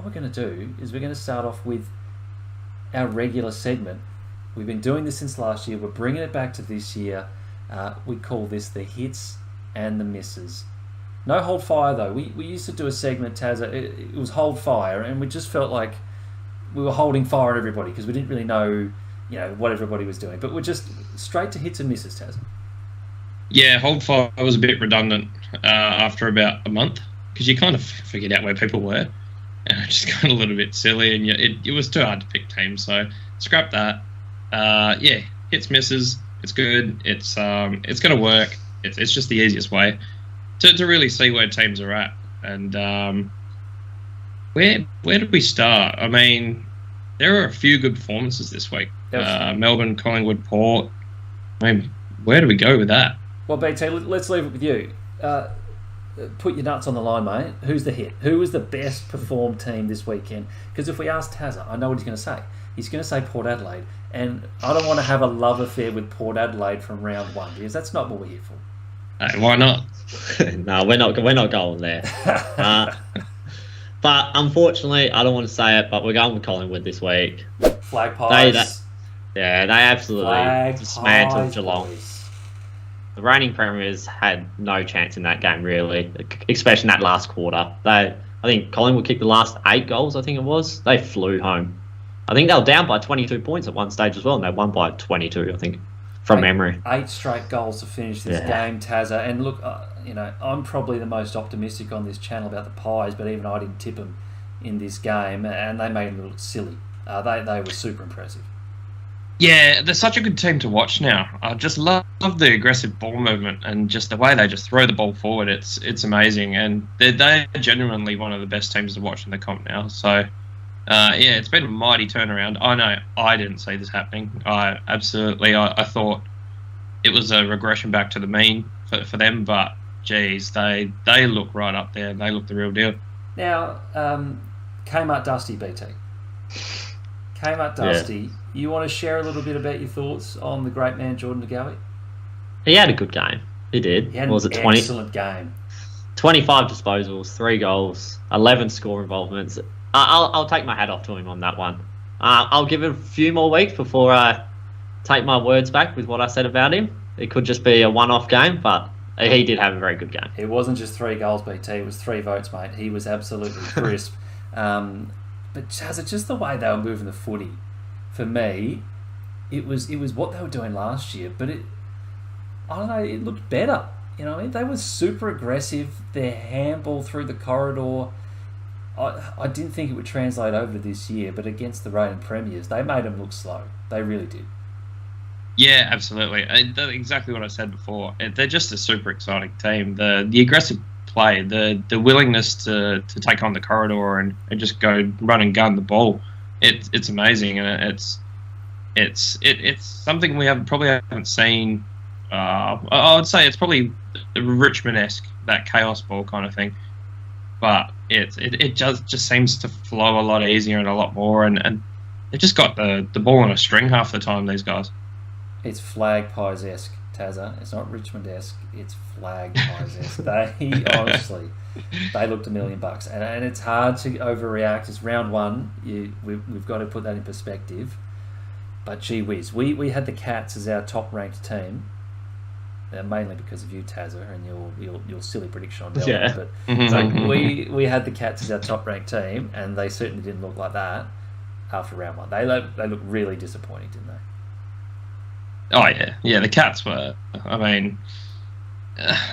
we're going to do is we're going to start off with our regular segment. We've been doing this since last year. We're bringing it back to this year. We call this the hits and the misses. No hold fire, though. We used to do a segment, Tazza. It was hold fire, and we just felt like we were holding fire on everybody because we didn't really know, what everybody was doing. But we're just straight to hits and misses, Tazza. Yeah, hold fire was a bit redundant after about a month because you kind of figured out where people were. And it just got a little bit silly, and it was too hard to pick teams. So scrap that. Hits, misses. It's good. It's going to work. It's just the easiest way to really see where teams are at. And where did we start? I mean, there are a few good performances this week. Melbourne, Collingwood, Port. I mean, where do we go with that? Well, BT, let's leave it with you. Put your nuts on the line, mate. Who's the hit? Who was the best performed team this weekend? Because if we ask Tazza, I know what he's going to say. He's going to say Port Adelaide. And I don't want to have a love affair with Port Adelaide from round one, because that's not what we're here for. Why not? No, we're not going there. But unfortunately, I don't want to say it, but we're going with Collingwood this week. Flag pies. They absolutely dismantled Geelong. Boys. The reigning premiers had no chance in that game, really, especially in that last quarter. I think Collingwood kicked the last 8 goals, I think it was. They flew home. I think they were down by 22 points at one stage as well, and they won by 22, I think, from memory. 8 straight goals to finish this game, Tazza. And look, I'm probably the most optimistic on this channel about the Pies, but even I didn't tip them in this game, and they made them look silly. They were super impressive. Yeah, they're such a good team to watch now. I just love the aggressive ball movement and just the way they just throw the ball forward. It's amazing, and they're genuinely one of the best teams to watch in the comp now. So, it's been a mighty turnaround. I know I didn't see this happening. I thought it was a regression back to the mean for them, but geez, they look right up there. They look the real deal. Now, Kmart Dusty, BT. Kmart Dusty, you want to share a little bit about your thoughts on the great man Jordan DeGoey? He had a good game. He did. He had an excellent game. 25 disposals, 3 goals, 11 score involvements. I'll take my hat off to him on that one. I'll give it a few more weeks before I take my words back with what I said about him. It could just be a one-off game, but he did have a very good game. It wasn't just 3 goals, BT. It was 3 votes, mate. He was absolutely crisp. But just the way they were moving the footy, for me, it was what they were doing last year. But it looked better. They were super aggressive. Their handball through the corridor. I didn't think it would translate over to this year, but against the reigning premiers, they made them look slow. They really did. Yeah, absolutely. Exactly what I said before. They're just a super exciting team. The aggressive play, the willingness to take on the corridor and just go run and gun the ball, it's amazing, and it's something we probably haven't seen. I would say it's probably Richmond-esque, that chaos ball kind of thing, but it just seems to flow a lot easier and a lot more, and they've just got the ball on a string half the time, these guys. It's flag pies-esque, Tazza. It's not Richmond-esque. It's flag pies-esque. They honestly, they looked $1 million, and it's hard to overreact. It's round one. We've got to put that in perspective. But gee whiz, we had the Cats as our top-ranked team, mainly because of you, Tazza, and your silly prediction on Melbourne. Yeah. But so we had the Cats as our top-ranked team, and they certainly didn't look like that after round one. They looked really disappointing, didn't they? Oh yeah. The Cats were. I mean,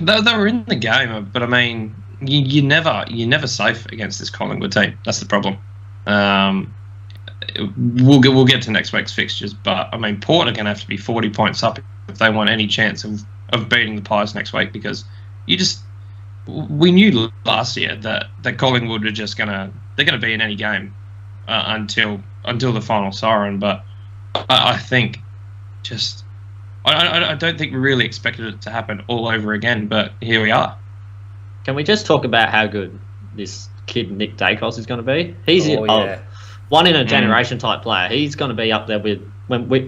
they were in the game, but I mean, you're never safe against this Collingwood team. That's the problem. We'll get to next week's fixtures, but I mean, Port are going to have to be 40 points up if they want any chance of beating the Pies next week, because we knew last year that Collingwood are just they're gonna be in any game until the final siren. But I think I don't think we really expected it to happen all over again, but here we are. Can we just talk about how good this kid Nick Dacos is going to be? He's one in a generation type player. He's going to be up there with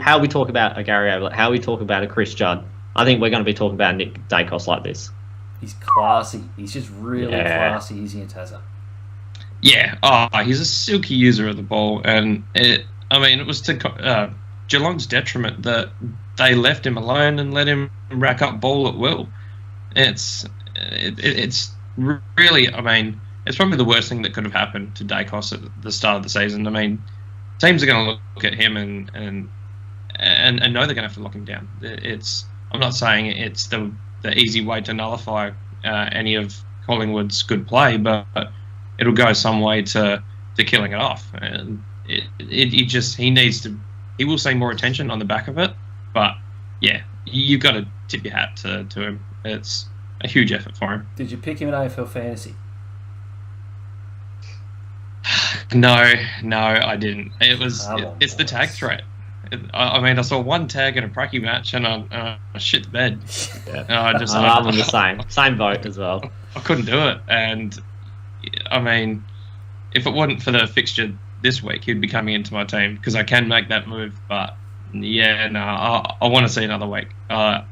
how we talk about a Gary Ablett, how we talk about a Chris Judd. I think we're going to be talking about Nick Dacos like this. He's classy. He's just really classy, isn't he, Tazza? Yeah, he's a silky user of the ball, and it was to Geelong's detriment that they left him alone and let him rack up ball at will. It's really, it's probably the worst thing that could have happened to Dacos at the start of the season. I mean, teams are going to look at him and know they're going to have to lock him down. I'm not saying it's the easy way to nullify any of Collingwood's good play, but it'll go some way to killing it off. And he will see more attention on the back of it. But yeah, you've got to tip your hat to him. It's a huge effort for him. Did you pick him in AFL Fantasy? No, I didn't. It's the tag threat. I saw one tag in a pracky match and I shit the bed. Yeah. I'm on the same boat as well. I couldn't do it, and if it wasn't for the fixture this week, he'd be coming into my team because I can make that move. But yeah, no, I want to see another week. Not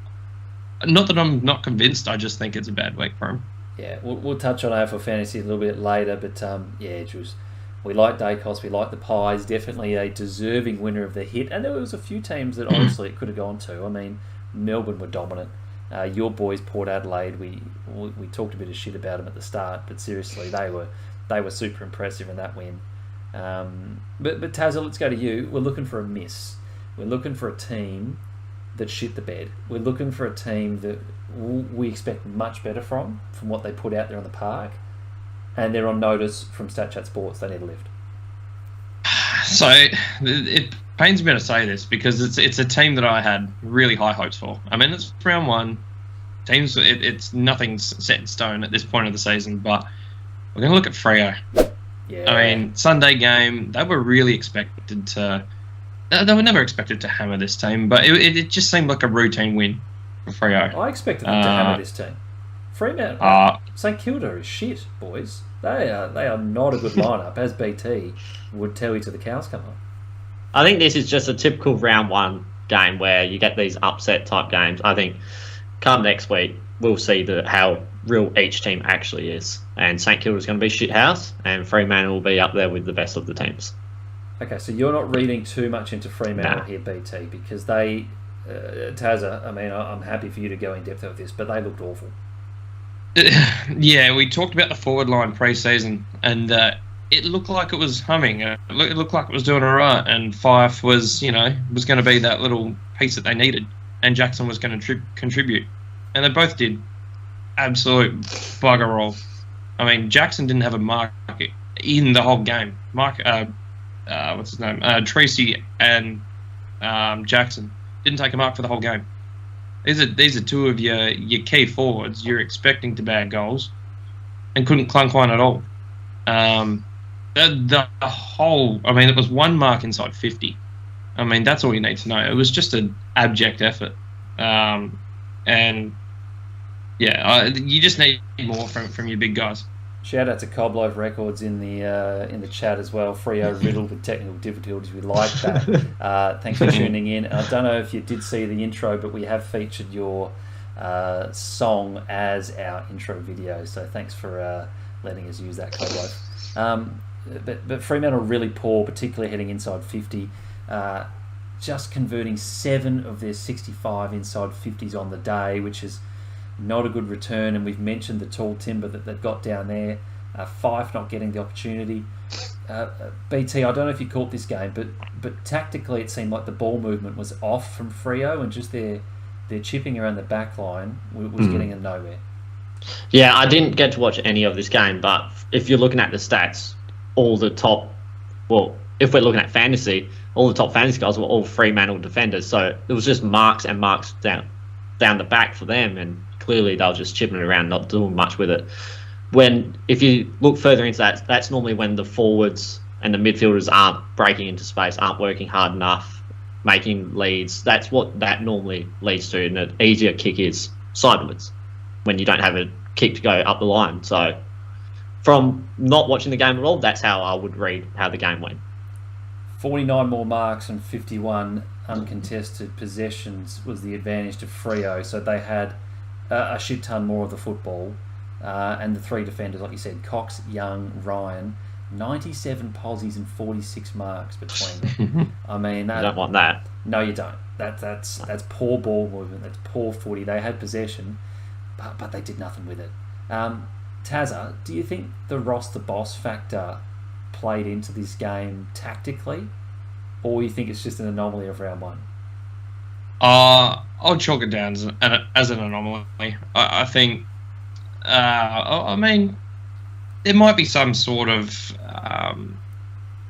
that I'm not convinced. I just think it's a bad week for him. Yeah, we'll touch on AFL Fantasy a little bit later, but we like Dacos, we like the Pies, definitely a deserving winner of the hit, and there was a few teams that honestly it could have gone to. Melbourne were dominant. Your boys, Port Adelaide, we talked a bit of shit about them at the start, but seriously, they were super impressive in that win. But Tazza, let's go to you. We're looking for a miss. We're looking for a team that shit the bed. We're looking for a team that we expect much better from what they put out there on the park, and they're on notice from StatChat Sports. They need a lift. So it pains me to say this because it's a team that I had really high hopes for. It's round one. Teams, it's nothing's set in stone at this point of the season, but we're going to look at Freo. Yeah. Sunday game, they were really expected to. They were never expected to hammer this team, but it just seemed like a routine win for Freo. I expected them to hammer this team. Fremantle, St Kilda is shit, boys. They are not a good lineup, as BT would tell you to the cows come home. I think this is just a typical round one game where you get these upset type games. I think come next week, we'll see how real each team actually is. And St Kilda is going to be shit house, and Fremantle will be up there with the best of the teams. Okay, so you're not reading too much into Fremantle here, BT, because they, Tazza, I'm happy for you to go in depth with this, but they looked awful. Yeah, we talked about the forward line pre-season, and it looked like it was humming. It looked like it was doing all right, and Fife was going to be that little piece that they needed, and Jackson was going to contribute, and they both did absolute bugger all. Jackson didn't have a mark in the whole game. What's his name? Tracy and Jackson didn't take a mark for the whole game. These are two of your key forwards. You're expecting to bag goals, and couldn't clunk one at all. The whole. It was one mark inside 50. That's all you need to know. It was just an abject effort, and yeah, you just need more from your big guys. Shout out to Cobloaf Records in the chat as well. Freo riddled with technical difficulties. We like that. Thanks for tuning in. I don't know if you did see the intro, but we have featured your song as our intro video. So thanks for letting us use that, Cobloaf. But Fremantle really poor, particularly heading inside 50. Just converting 7 of their 65 inside 50s on the day, which is not a good return, and we've mentioned the tall timber that they've got down there. Fife not getting the opportunity. BT, I don't know if you caught this game, but tactically it seemed like the ball movement was off from Freo, and just their chipping around the back line was getting them nowhere. Yeah, I didn't get to watch any of this game, but if you're looking at the stats, if we're looking at fantasy, all the top fantasy guys were all Fremantle defenders, so it was just marks and marks down the back for them, and clearly they were just chipping it around, not doing much with it. If you look further into that, that's normally when the forwards and the midfielders aren't breaking into space, aren't working hard enough, making leads. That's what that normally leads to, and an easier kick is sideways when you don't have a kick to go up the line. So from not watching the game at all, that's how I would read how the game went. 49 more marks and 51 uncontested possessions was the advantage to Freo, so they had a shit ton more of the football, and the 3 defenders, like you said, Cox, Young, Ryan, 97 posies and 46 marks between them. I mean, You don't want that. No, you don't. That's poor ball movement. That's poor footy. They had possession, but they did nothing with it. Tazza, do you think the roster boss factor played into this game tactically, or you think it's just an anomaly of round one? I'll chalk it down as an anomaly. I think. I mean, there might be some sort of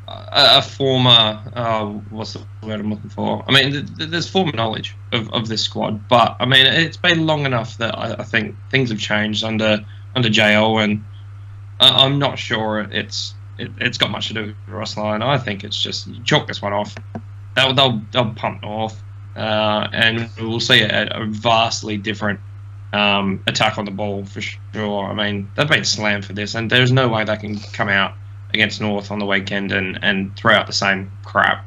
a former. What's the word I'm looking for? I mean, there's former knowledge of this squad, but I mean, it's been long enough that I think things have changed under JL, and I'm not sure it's got much to do with Ross Lyon. I think it's just chalk this one off. They'll pump North, and we'll see a vastly different attack on the ball for sure. I mean, they've been slammed for this, and there's no way they can come out against North on the weekend and throw out the same crap.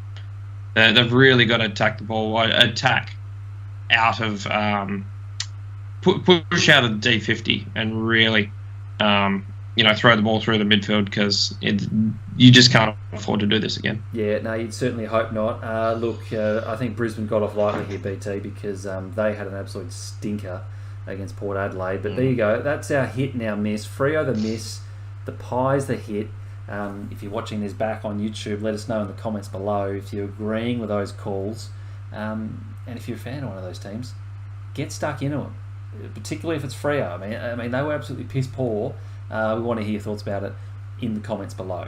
They've really got to attack the ball, attack out of push out of the D50, and really throw the ball through the midfield, because you just can't afford to do this again. Yeah, no, you'd certainly hope not. Look, I think Brisbane got off lightly here, BT, because they had an absolute stinker against Port Adelaide. But there you go. That's our hit and our miss. Freo the miss, the Pies the hit. If you're watching this back on YouTube, let us know in the comments below if you're agreeing with those calls. And if you're a fan of one of those teams, get stuck into them, particularly if it's Freo. I mean, they were absolutely piss poor. We want to hear your thoughts about it in the comments below.